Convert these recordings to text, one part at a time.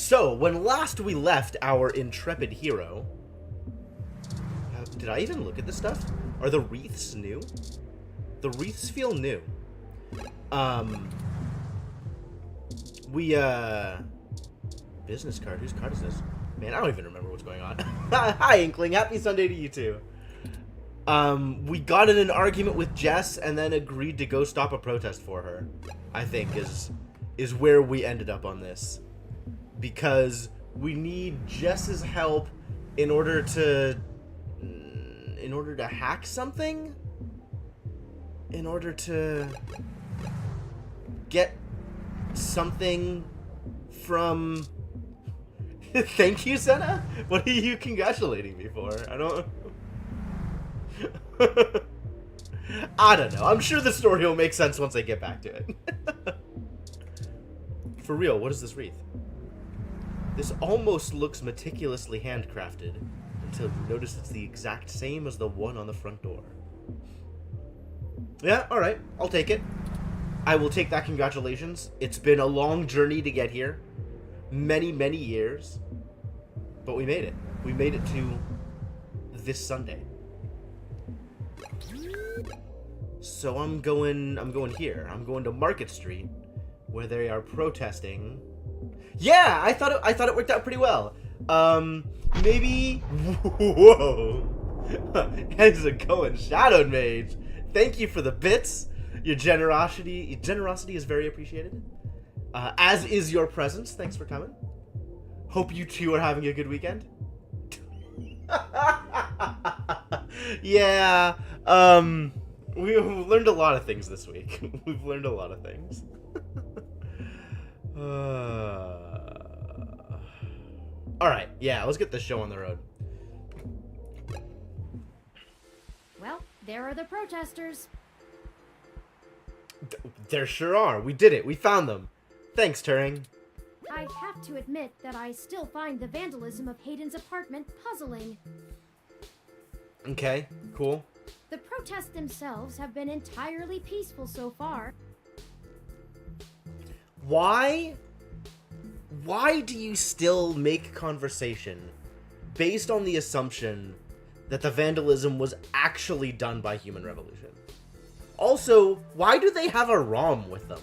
So, when last we left our intrepid hero... did I even look at this stuff? Are the wreaths new? The wreaths feel new. Business card? Whose card is this? Man, I don't even remember what's going on. Hi, Inkling. Happy Sunday to you, too. We got in an argument with Jess and then agreed to go stop a protest for her, I think, is where we ended up on this. Because we need Jess's help in order to hack something? In order to get something from... Thank you, Senna? What are you congratulating me for? I don't... I don't know. I'm sure the story will make sense once I get back to it. For real, what is this wreath? This almost looks meticulously handcrafted until you notice it's the exact same as the one on the front door. Yeah, alright. I'll take it. I will take that congratulations. It's been a long journey to get here. Many, many years. But we made it. We made it to this Sunday. So I'm going here. I'm going to Market Street, where they are protesting. Yeah, I thought it worked out pretty well. Maybe. Whoa. How's it going, Shadowed Mage? Thank you for the bits. Your generosity is very appreciated. As is your presence. Thanks for coming. Hope you two are having a good weekend. Yeah. We've learned a lot of things this week. We've learned a lot of things. Alright, yeah, let's get this show on the road. Well, there are the protesters. There sure are. We did it. We found them. Thanks, Turing. I have to admit that I still find the vandalism of Hayden's apartment puzzling. Okay, cool. The protests themselves have been entirely peaceful so far. Why do you still make conversation based on the assumption that the vandalism was actually done by Human Revolution? Also, why do they have a ROM with them?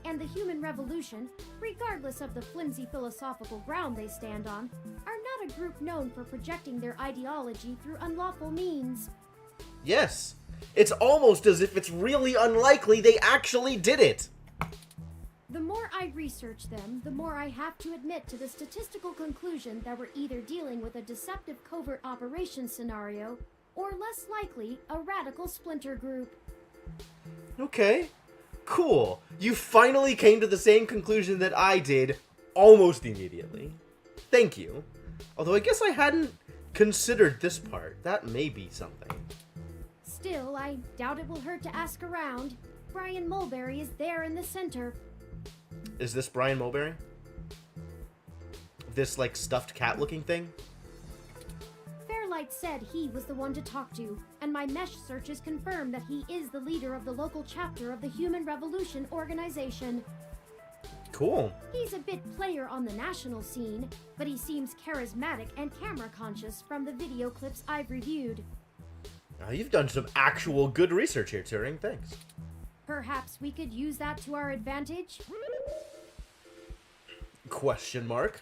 And the Human Revolution, regardless of the flimsy philosophical ground they stand on, are not a group known for projecting their ideology through unlawful means. Yes. It's almost as if it's really unlikely they actually did it. The more I research them, the more I have to admit to the statistical conclusion that we're either dealing with a deceptive covert operations scenario, or less likely, a radical splinter group. Okay. Cool. You finally came to the same conclusion that I did almost immediately. Thank you. Although I guess I hadn't considered this part. That may be something. Still, I doubt it will hurt to ask around. Brian Mulberry is there in the center. Is this Brian Mulberry? This, like, stuffed cat-looking thing? Fairlight said he was the one to talk to, and my mesh searches confirm that he is the leader of the local chapter of the Human Revolution organization. Cool. He's a bit player on the national scene, but he seems charismatic and camera-conscious from the video clips I've reviewed. You've done some actual good research here, Turing. Thanks. Perhaps we could use that to our advantage? Question mark.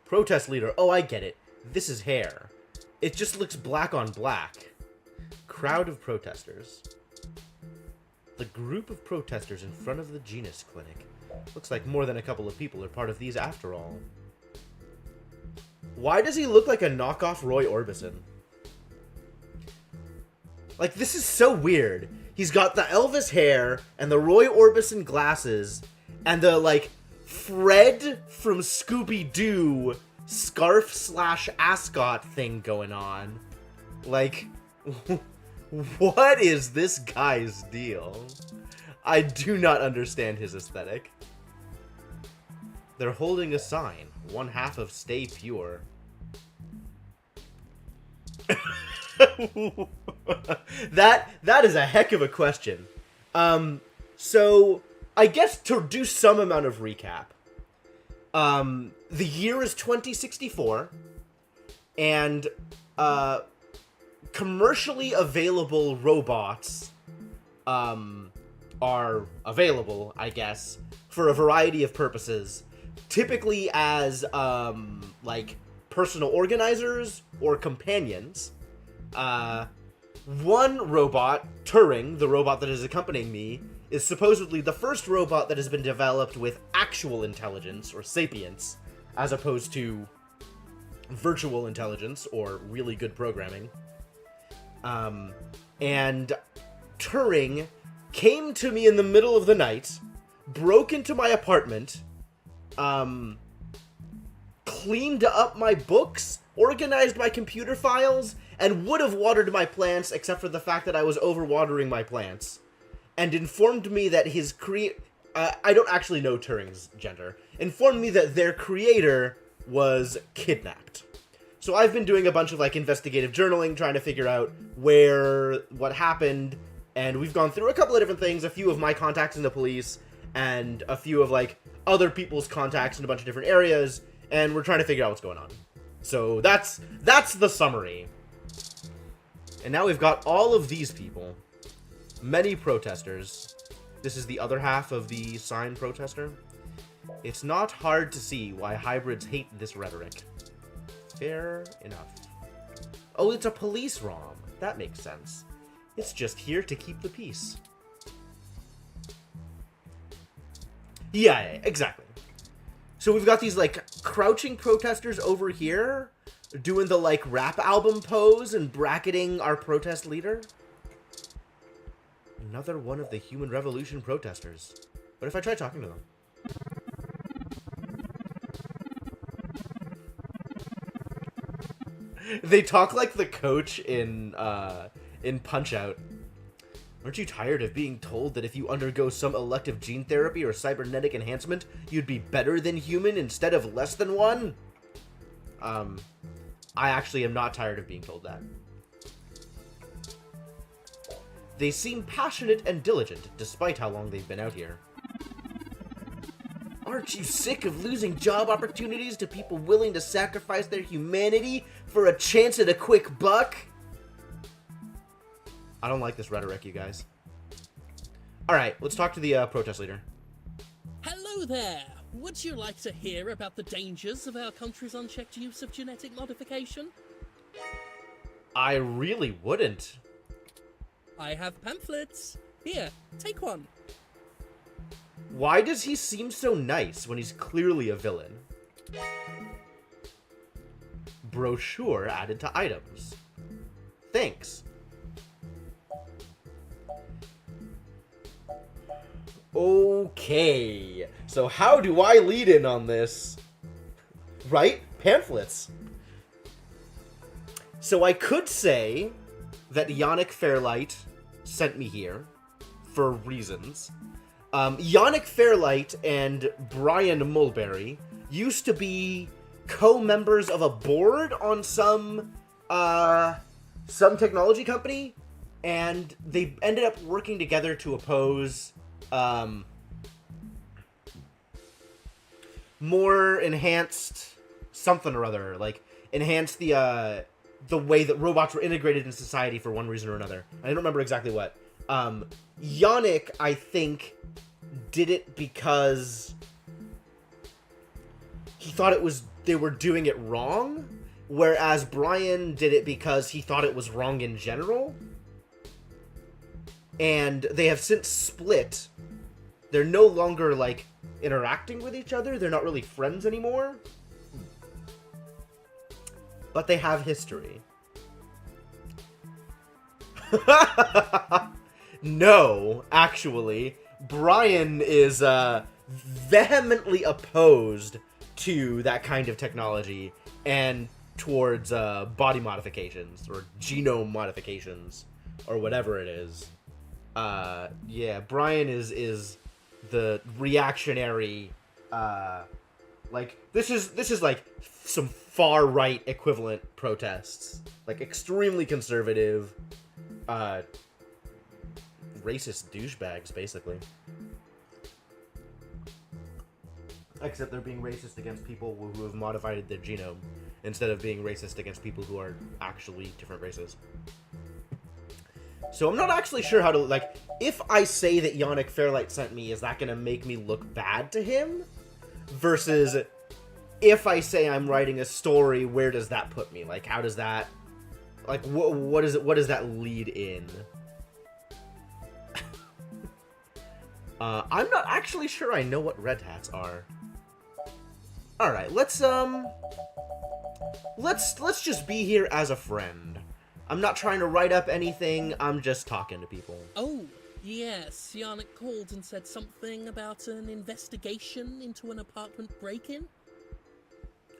Protest leader. Oh, I get it. This is hair. It just looks black on black. Crowd of protesters. The group of protesters in front of the Genus Clinic. Looks like more than a couple of people are part of these after all. Why does he look like a knockoff Roy Orbison? Like, this is so weird. He's got the Elvis hair and the Roy Orbison glasses and the, like, Fred from Scooby-Doo scarf/ascot thing going on. Like, what is this guy's deal? I do not understand his aesthetic. They're holding a sign. One half of Stay Pure. That is a heck of a question. So, I guess to do some amount of recap, the year is 2064, and, commercially available robots, are available, I guess, for a variety of purposes. Typically as, like, personal organizers or companions. One robot, Turing, the robot that is accompanying me, is supposedly the first robot that has been developed with actual intelligence, or sapience, as opposed to virtual intelligence, or really good programming. And Turing came to me in the middle of the night, broke into my apartment, cleaned up my books, organized my computer files, and would have watered my plants except for the fact that I was overwatering my plants, and informed me that his I don't actually know Turing's gender, informed me that their creator was kidnapped. So I've been doing a bunch of, like, investigative journaling, trying to figure out what happened, and we've gone through a couple of different things, a few of my contacts in the police, and a few of, like, other people's contacts in a bunch of different areas, and we're trying to figure out what's going on. So that's the summary. And now we've got all of these people, many protesters. This is the other half of the sign protester. It's not hard to see why hybrids hate this rhetoric. Fair enough. Oh, it's a police ROM. That makes sense. It's just here to keep the peace. Yeah, exactly. So we've got these, like, crouching protesters over here, doing the, like, rap album pose and bracketing our protest leader. Another one of the human revolution protesters. What if I try talking to them? They talk like the coach in Punch-Out. Aren't you tired of being told that if you undergo some elective gene therapy or cybernetic enhancement, you'd be better than human instead of less than one? I actually am not tired of being told that. They seem passionate and diligent, despite how long they've been out here. Aren't you sick of losing job opportunities to people willing to sacrifice their humanity for a chance at a quick buck? I don't like this rhetoric, you guys. Alright, let's talk to the protest leader. Hello there! Would you like to hear about the dangers of our country's unchecked use of genetic modification? I really wouldn't. I have pamphlets. Here, take one. Why does he seem so nice when he's clearly a villain? Brochure added to items. Thanks. Okay, so how do I lead in on this? Right? Pamphlets. So I could say that Yannick Fairlight sent me here for reasons. Yannick Fairlight and Brian Mulberry used to be co-members of a board on some technology company, and they ended up working together to oppose more enhanced something or other, like enhance the way that robots were integrated in society for one reason or another. I don't remember exactly what. Yannick, I think, did it because he thought they were doing it wrong, whereas Brian did it because he thought it was wrong in general. And they have since split. They're no longer, like, interacting with each other. They're not really friends anymore. But they have history. No, actually. Brian is vehemently opposed to that kind of technology and towards body modifications or genome modifications or whatever it is. Yeah, Brian is the reactionary, like, this is like some far right equivalent protests, like extremely conservative, racist douchebags, basically. Except they're being racist against people who have modified their genome, instead of being racist against people who are actually different races. So I'm not actually sure how to, like, if I say that Yannick Fairlight sent me, is that going to make me look bad to him? Versus, if I say I'm writing a story, where does that put me? Like, how does that, like, what does that lead in? I'm not actually sure I know what red hats are. Alright, let's just be here as a friend. I'm not trying to write up anything, I'm just talking to people. Oh, yes, Yannick called and said something about an investigation into an apartment break-in?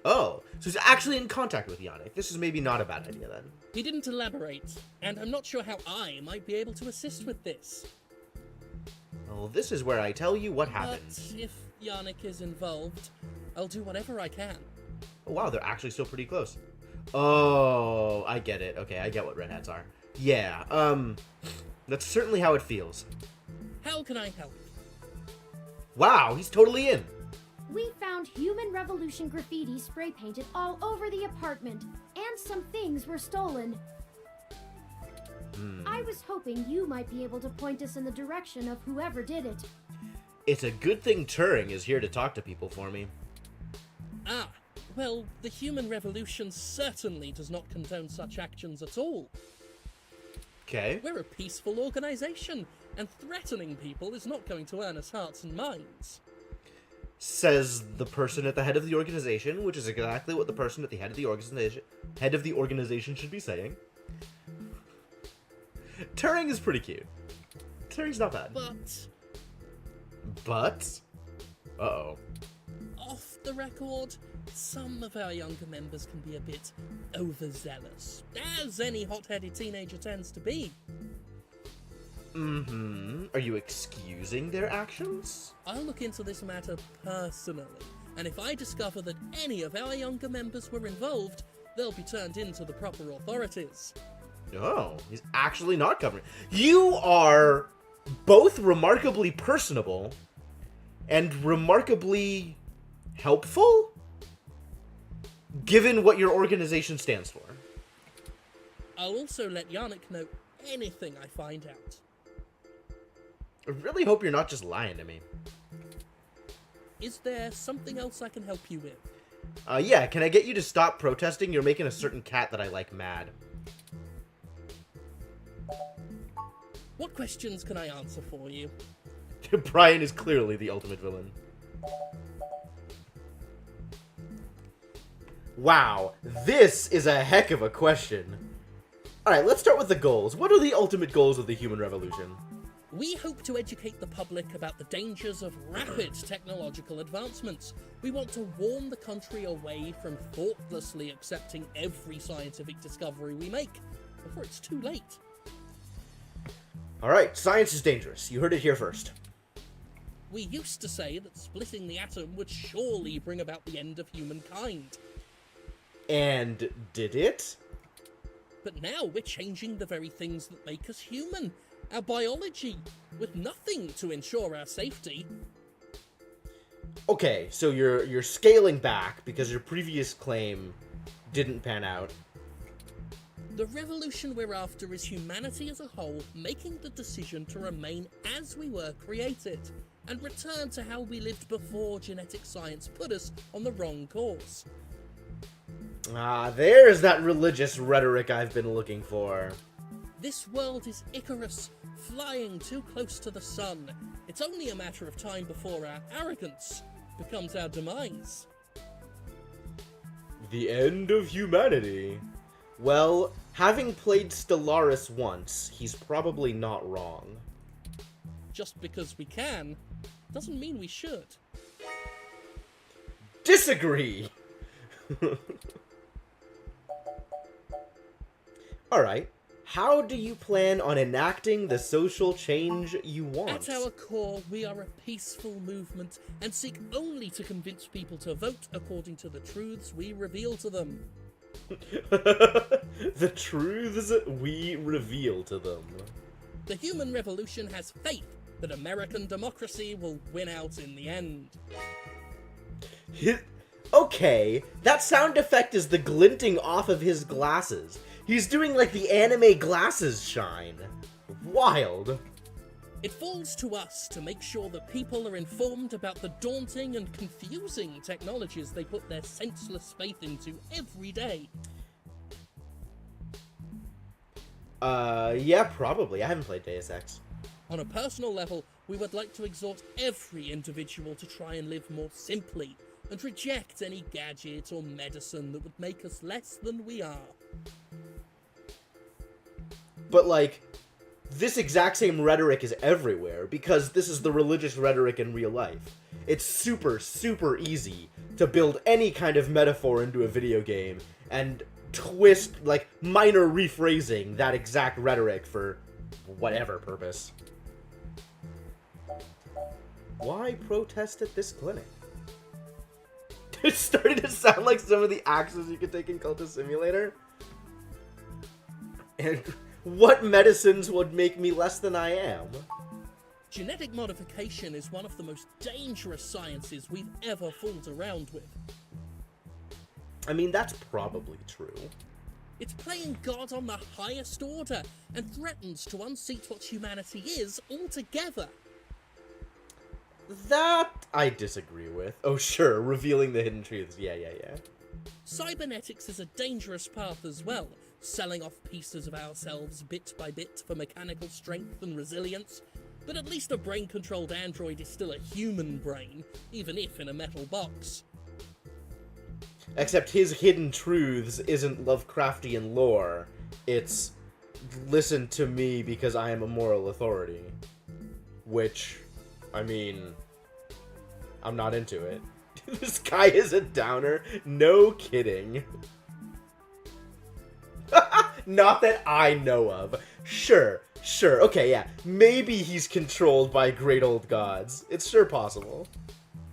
Oh, so he's actually in contact with Yannick. This is maybe not a bad idea, then. He didn't elaborate, and I'm not sure how I might be able to assist with this. Well, this is where I tell you what happens. But if Yannick is involved, I'll do whatever I can. Oh, wow, they're actually still pretty close. Oh, I get it. Okay, I get what red hats are. Yeah, that's certainly how it feels. How can I help? Wow, he's totally in. We found Human Revolution graffiti spray painted all over the apartment, and some things were stolen. I was hoping you might be able to point us in the direction of whoever did it. It's a good thing Turing is here to talk to people for me. Ah, well, the Human Revolution certainly does not condone such actions at all. Okay. We're a peaceful organization, and threatening people is not going to earn us hearts and minds. Says the person at the head of the organization, which is exactly what the person at the head of the organization should be saying. Turing is pretty cute. Turing's not bad. But? Uh-oh. Off the record, some of our younger members can be a bit overzealous, as any hot-headed teenager tends to be. Are you excusing their actions? I'll look into this matter personally, and if I discover that any of our younger members were involved, they'll be turned in to the proper authorities. Oh, he's actually not covering. You are both remarkably personable and remarkably helpful, given what your organization stands for. I'll also let Yannick know anything I find out. I really hope you're not just lying to me. Is there something else I can help you with? Yeah, can I get you to stop protesting? You're making a certain cat that I like mad. What questions can I answer for you? Brian is clearly the ultimate villain. Wow, this is a heck of a question. Alright, let's start with the goals. What are the ultimate goals of the human revolution? We hope to educate the public about the dangers of rapid technological advancements. We want to warn the country away from thoughtlessly accepting every scientific discovery we make before it's too late. Alright, science is dangerous. You heard it here first. We used to say that splitting the atom would surely bring about the end of humankind. And did it? But now we're changing the very things that make us human. Our biology, with nothing to ensure our safety. Okay, so you're scaling back because your previous claim didn't pan out. The revolution we're after is humanity as a whole making the decision to remain as we were created, and return to how we lived before genetic science put us on the wrong course. Ah, there's that religious rhetoric I've been looking for. This world is Icarus, flying too close to the sun. It's only a matter of time before our arrogance becomes our demise. The end of humanity. Well, having played Stellaris once, he's probably not wrong. Just because we can, doesn't mean we should. Disagree! Alright, how do you plan on enacting the social change you want? At our core, we are a peaceful movement and seek only to convince people to vote according to the truths we reveal to them. The truths we reveal to them. The human revolution has faith that American democracy will win out in the end. Okay, that sound effect is the glinting off of his glasses. He's doing like the anime glasses shine. Wild. It falls to us to make sure that people are informed about the daunting and confusing technologies they put their senseless faith into every day. Yeah, probably. I haven't played Deus Ex. On a personal level, we would like to exhort every individual to try and live more simply, and reject any gadget or medicine that would make us less than we are. But, like, this exact same rhetoric is everywhere, because this is the religious rhetoric in real life. It's super, super easy to build any kind of metaphor into a video game, and twist, like, minor rephrasing that exact rhetoric for whatever purpose. Why protest at this clinic? It's starting to sound like some of the axes you could take in Cultist Simulator. And what medicines would make me less than I am? Genetic modification is one of the most dangerous sciences we've ever fooled around with. I mean, that's probably true. It's playing God on the highest order, and threatens to unseat what humanity is altogether. That I disagree with. Oh, sure, revealing the hidden truths. Yeah. Cybernetics is a dangerous path as well, selling off pieces of ourselves bit by bit for mechanical strength and resilience. But at least a brain-controlled android is still a human brain, even if in a metal box. Except his hidden truths isn't Lovecraftian lore. It's, listen to me because I am a moral authority. Which, I mean, I'm not into it. This guy is a downer. No kidding. Not that I know of. Sure, okay, yeah. Maybe he's controlled by great old gods. It's sure possible.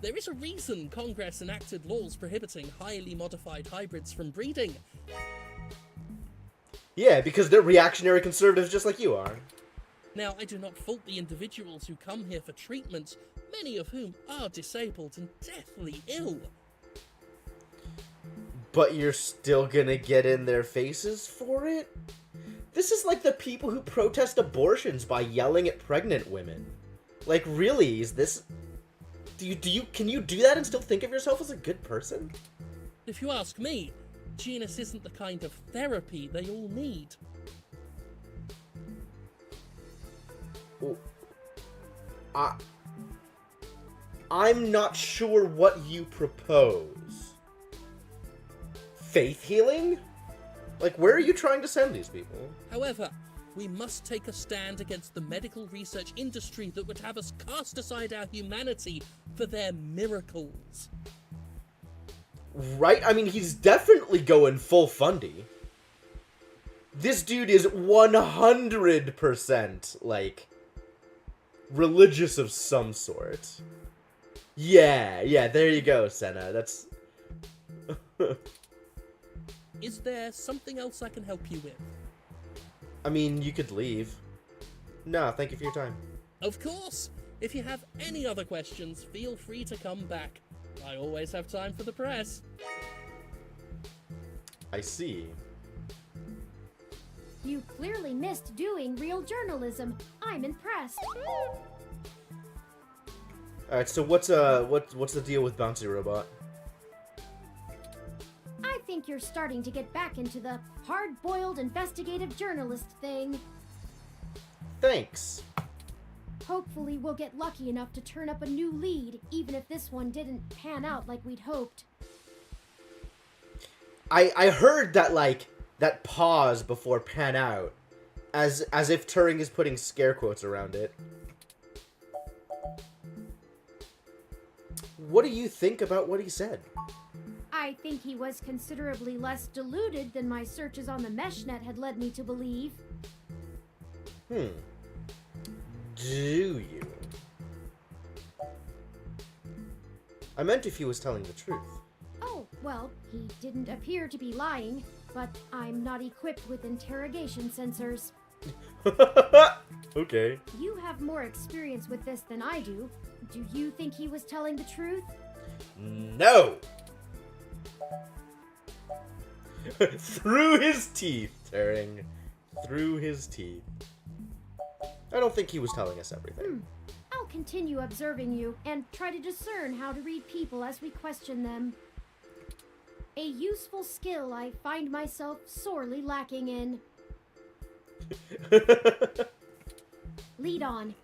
There is a reason Congress enacted laws prohibiting highly modified hybrids from breeding. Yeah, because they're reactionary conservatives just like you are. Now, I do not fault the individuals who come here for treatment, many of whom are disabled and deathly ill. But you're still gonna get in their faces for it? This is like the people who protest abortions by yelling at pregnant women. Like, really, is this... Can you do that and still think of yourself as a good person? If you ask me, genus isn't the kind of therapy they all need. I'm not sure what you propose. Faith healing? Like, where are you trying to send these people? However, we must take a stand against the medical research industry that would have us cast aside our humanity for their miracles. Right? I mean, he's definitely going full fundy. This dude is 100%, like, religious of some sort. Yeah, there you go, Senna. That's... Is there something else I can help you with? I mean, you could leave. No, thank you for your time. Of course! If you have any other questions, feel free to come back. I always have time for the press. I see. You clearly missed doing real journalism. I'm impressed. Alright, so what's the deal with Bouncy Robot? I think you're starting to get back into the hard-boiled investigative journalist thing. Thanks. Hopefully we'll get lucky enough to turn up a new lead, even if this one didn't pan out like we'd hoped. I heard that, like, that pause before pan out, as if Turing is putting scare quotes around it. What do you think about what he said? I think he was considerably less deluded than my searches on the meshnet had led me to believe. Do you? I meant if he was telling the truth. Oh, well, he didn't appear to be lying, but I'm not equipped with interrogation sensors. Okay. You have more experience with this than I do. Do you think he was telling the truth? No! Through his teeth, Turing. Through his teeth. I don't think he was telling us everything. I'll continue observing you and try to discern how to read people as we question them. A useful skill I find myself sorely lacking in. Lead on.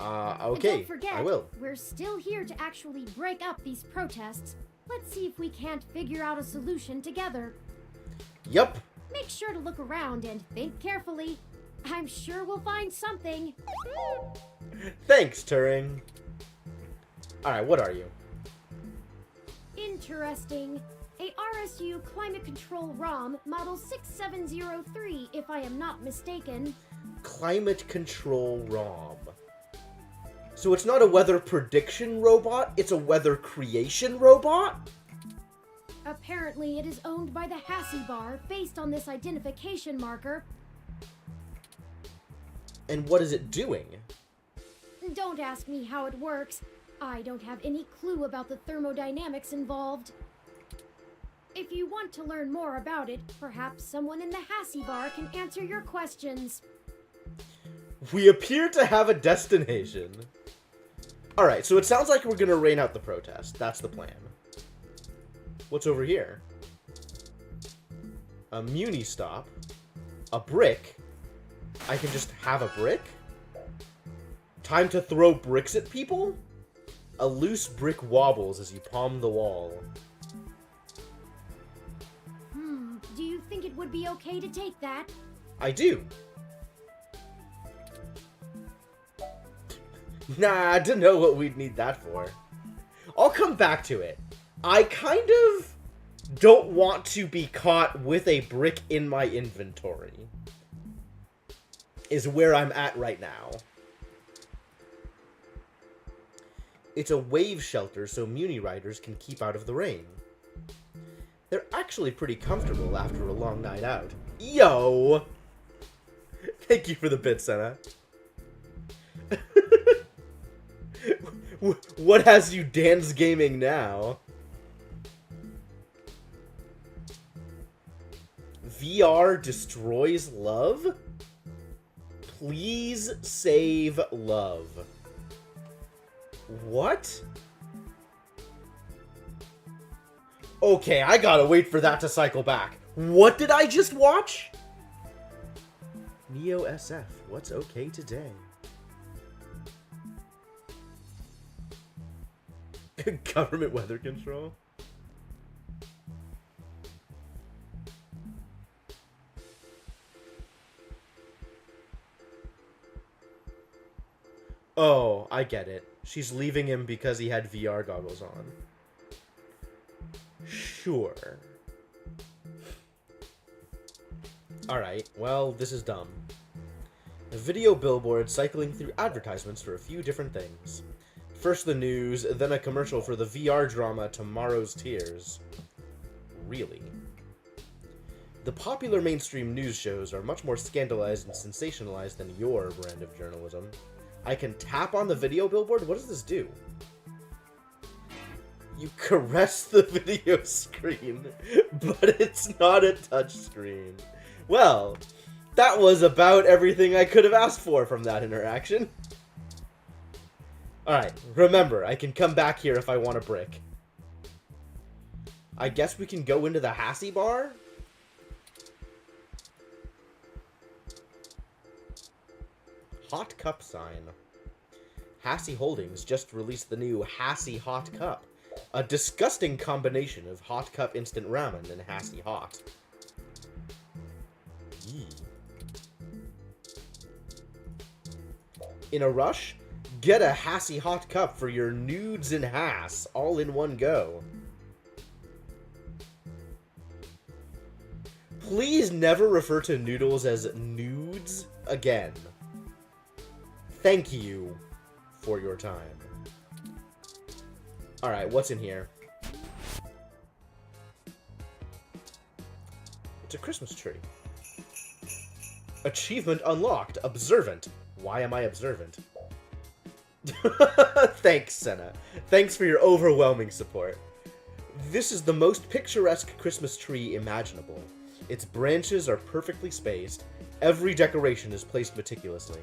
Okay, Don't forget, I will. we're still here to actually break up these protests. Let's see if we can't figure out a solution together. Yup. Make sure to look around and think carefully. I'm sure we'll find something. Thanks, Turing. Alright, what are you? Interesting. A RSU Climate Control ROM, model 6703, if I am not mistaken. Climate Control ROM. So it's not a weather prediction robot, it's a weather creation robot? Apparently it is owned by the Hassie Bar, based on this identification marker. And what is it doing? Don't ask me how it works. I don't have any clue about the thermodynamics involved. If you want to learn more about it, perhaps someone in the Hassie Bar can answer your questions. We appear to have a destination. Alright, so it sounds like we're gonna rain out the protest. That's the plan. What's over here? A Muni stop. A brick. I can just have a brick? Time to throw bricks at people? A loose brick wobbles as you palm the wall. Do you think it would be okay to take that? I do. Nah, I don't know what we'd need that for. I'll come back to it. I kind of don't want to be caught with a brick in my inventory. Is where I'm at right now. It's a wave shelter so Muni riders can keep out of the rain. They're actually pretty comfortable after a long night out. Yo! Thank you for the bit, Senna. What has you dance gaming now? VR destroys love? Please save love. What? Okay, I gotta wait for that to cycle back. What did I just watch? Neo SF, what's okay today? Government weather control? Oh, I get it. She's leaving him because he had VR goggles on. Sure. Alright, well, this is dumb. A video billboard cycling through advertisements for a few different things. First the news, then a commercial for the VR drama Tomorrow's Tears. Really? The popular mainstream news shows are much more scandalized and sensationalized than your brand of journalism. I can tap on the video billboard? What does this do? You caress the video screen, but it's not a touch screen. Well, that was about everything I could have asked for from that interaction. Alright, remember, I can come back here if I want a brick. I guess we can go into the Hassie Bar? Hot Cup sign. Hassie Holdings just released the new Hassie Hot Cup. A disgusting combination of Hot Cup instant ramen and Hassie Hot. Yee. In a rush? Get a Hassie Hot Cup for your nudes and Hass, all in one go. Please never refer to noodles as nudes again. Thank you for your time. Alright, what's in here? It's a Christmas tree. Achievement unlocked. Observant. Why am I observant? Thanks, Senna. Thanks for your overwhelming support. This is the most picturesque Christmas tree imaginable. Its branches are perfectly spaced. Every decoration is placed meticulously.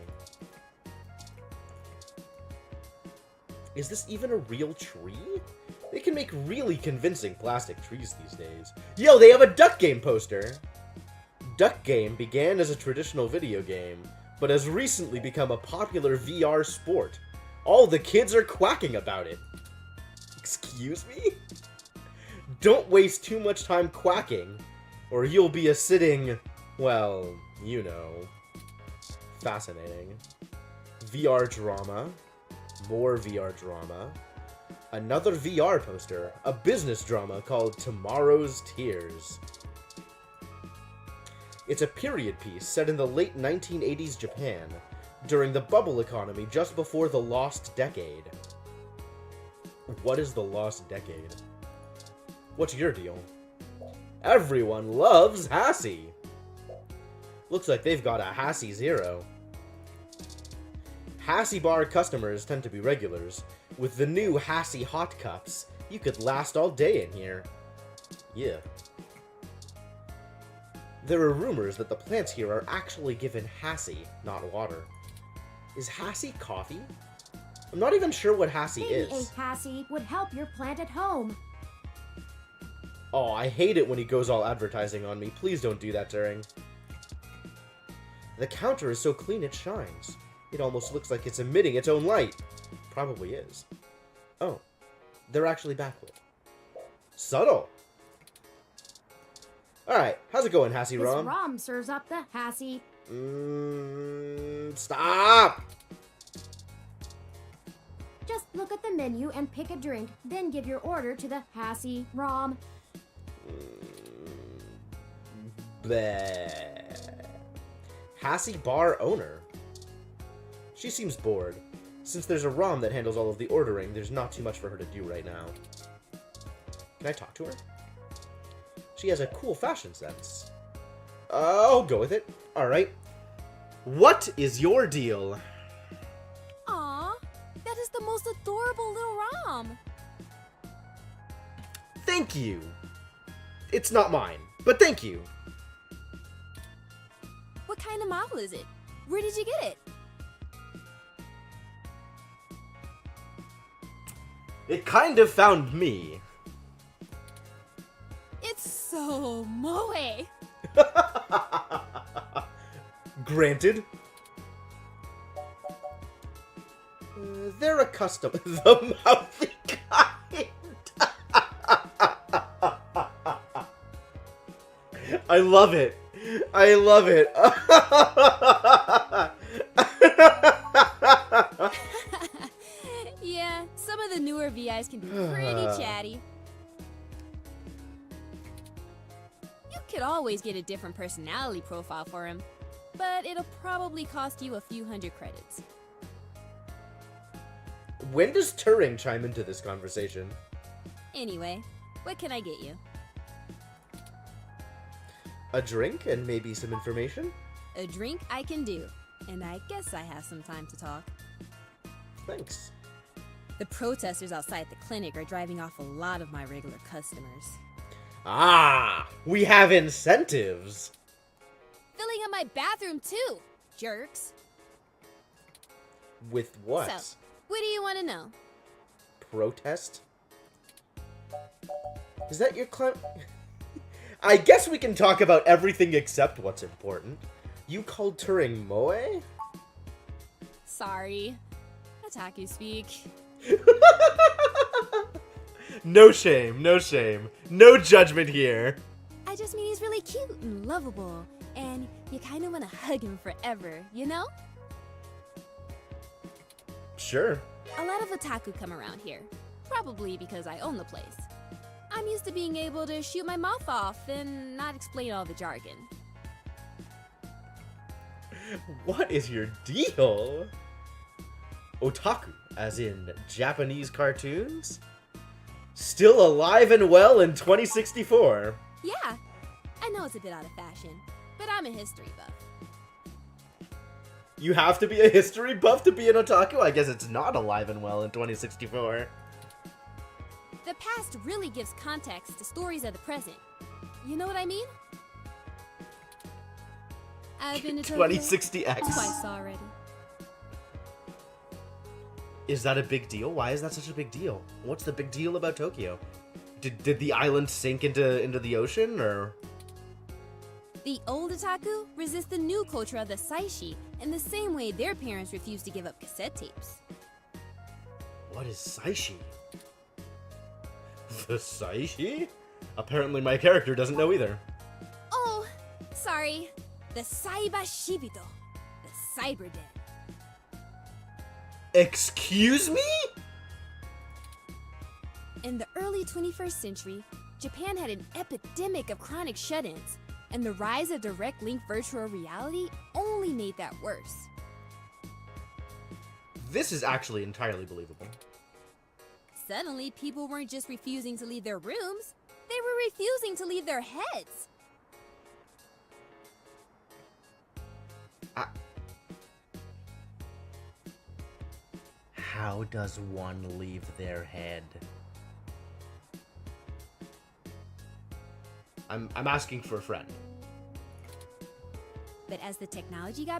Is this even a real tree? They can make really convincing plastic trees these days. Yo, they have a Duck Game poster! Duck Game began as a traditional video game, but has recently become a popular VR sport. All the kids are quacking about it. Excuse me? Don't waste too much time quacking, or you'll be a sitting, well, you know. Fascinating. VR drama. More VR drama. Another VR poster. A business drama called Tomorrow's Tears. It's a period piece set in the late 1980s Japan, during the bubble economy just before the Lost Decade. What is the Lost Decade? What's your deal? Everyone loves Hassie! Looks like they've got a Hassie Zero. Hassie Bar customers tend to be regulars. With the new Hassie Hot Cups, you could last all day in here. Yeah. There are rumors that the plants here are actually given Hassie, not water. Is Hassie coffee? I'm not even sure what Hassie Maybe is. a Hassie would help your plant at home. Oh, I hate it when he goes all advertising on me. Please don't do that, Turing. The counter is so clean it shines. It almost looks like it's emitting its own light. Probably is. Oh, they're actually backlit. Subtle. Alright, how's it going, Hassie This Rom? ROM serves up the Hassie. Stop! Just look at the menu and pick a drink, then give your order to the Hassie ROM. Bleh. Hassie Bar owner. She seems bored. Since there's a ROM that handles all of the ordering, there's not too much for her to do right now. Can I talk to her? She has a cool fashion sense. I'll go with it. Alright. What is your deal? Aw, that is the most adorable little ROM. Thank you. It's not mine, but thank you. What kind of model is it? Where did you get it? It kind of found me. It's so moe. Granted. They're accustomed. The mouthy kind. I love it. I love it. Yeah, some of the newer VIs can be pretty chatty. You could always get a different personality profile for him, but it'll probably cost you a few hundred credits. When does Turing chime into this conversation? Anyway, what can I get you? A drink and maybe some information? A drink I can do, and I guess I have some time to talk. Thanks. The protesters outside the clinic are driving off a lot of my regular customers. Ah, we have incentives. Filling up my bathroom too, jerks. With what? So, what do you want to know? Protest? Is that your I guess we can talk about everything except what's important. You called Turing moe? Sorry. Otaku speak. No shame, no shame. No judgment here. I just mean he's really cute and lovable, and you kind of want to hug him forever, you know? Sure. A lot of otaku come around here, probably because I own the place. I'm used to being able to shoot my mouth off and not explain all the jargon. What is your deal? Otaku, as in Japanese cartoons? Still alive and well in 2064. Yeah, I know it's a bit out of fashion, but I'm a history buff. You have to be a history buff to be an otaku? I guess it's not alive and well in 2064. The past really gives context to stories of the present. You know what I mean? I've been to Tokyo 2060X. twice already. Is that a big deal? Why is that such a big deal? What's the big deal about Tokyo? Did the island sink into the ocean, or? The old otaku resist the new culture of the saishi in the same way their parents refused to give up cassette tapes. What is Saishi? The Saishi? Apparently my character doesn't know either. Oh, sorry. The Saiba Shibito. The Cyber Dead. Excuse me? In the early 21st century, Japan had an epidemic of chronic shut-ins, and the rise of direct link virtual reality only made that worse. This is actually entirely believable. Suddenly, people weren't just refusing to leave their rooms, they were refusing to leave their heads. How does one leave their head? I'm asking for a friend. But as the technology got